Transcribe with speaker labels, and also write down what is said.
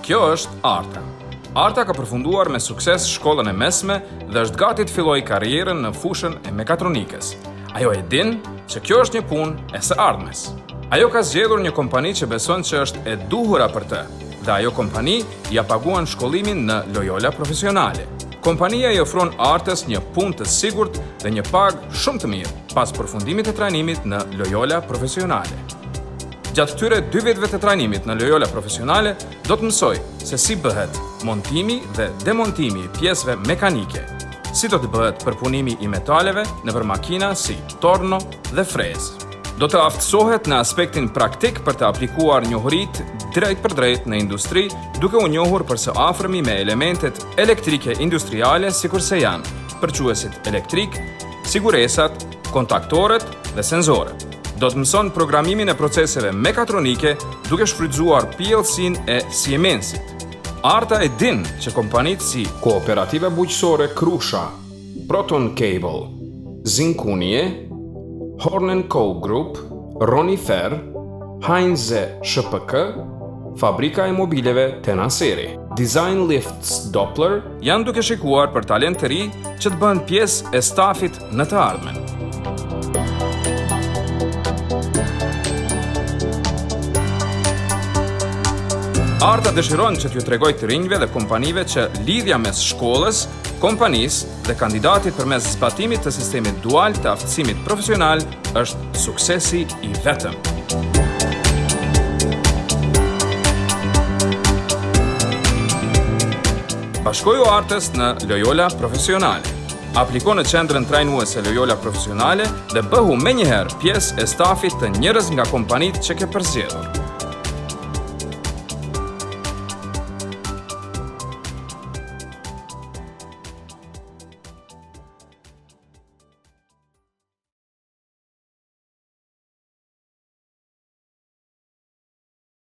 Speaker 1: Kjo është Arta. Arta ka përfunduar me sukses shkollën e mesme dhe është gati të fillojë karrierën në fushën e mekatronikës. Ajo e din që kjo është një punë e së ardhmes. Ajo ka zgjedhur një kompani që beson që është e duhura për të, dhe ajo kompani ja paguan shkollimin në Loyola Profesionale. Kompania i ofron Artës një punë të sigurt dhe një pagë shumë të mirë pas përfundimit të trajnimit në Loyola Profesionale. Gjatë këtyre 2 viteve të trajnimit në Loyola Profesionale, do të mësoj se si bëhet montimi dhe demontimi i pjesëve mekanike, si do të bëhet përpunimi i metaleve nëpër makina si torno dhe frezë. Do të aftësohet në aspektin praktik për të aplikuar njohuritë drejt për drejt në industri, duke u njohur për së afërmi me elementet elektrike industriale sikurse janë përquesit elektrik, siguresat, kontaktorët dhe sensorët. Do të mëson programimin e proceseve mekatronike duke shfrytzuar PLC-n e Siemensit. Arta e din që kompanitë si Kooperativa Bujqësore Krusha, Proton Cable, Zinkunie, Horn & Co Group, Ronifer, Heinze SHPK, Fabrika e mobileve Tenaseri, Design Lifts Doppler janë duke shikuar për talent të ri që të bëhen pjesë e stafit në të ardhmen. Arta dëshiron që t'ju tregoj të rinjve dhe kompanive që lidhja mes shkollës, kompanisë dhe kandidatit përmes zbatimit të sistemit dual të aftësimit profesional është suksesi i vetëm. Bashkoju Artës në Loyola Profesionale. Apliko në qendrën trajnuese Loyola Profesionale dhe bëhu menjëherë pjesë e stafit të njërës nga kompanitë që ke përzgjedhur.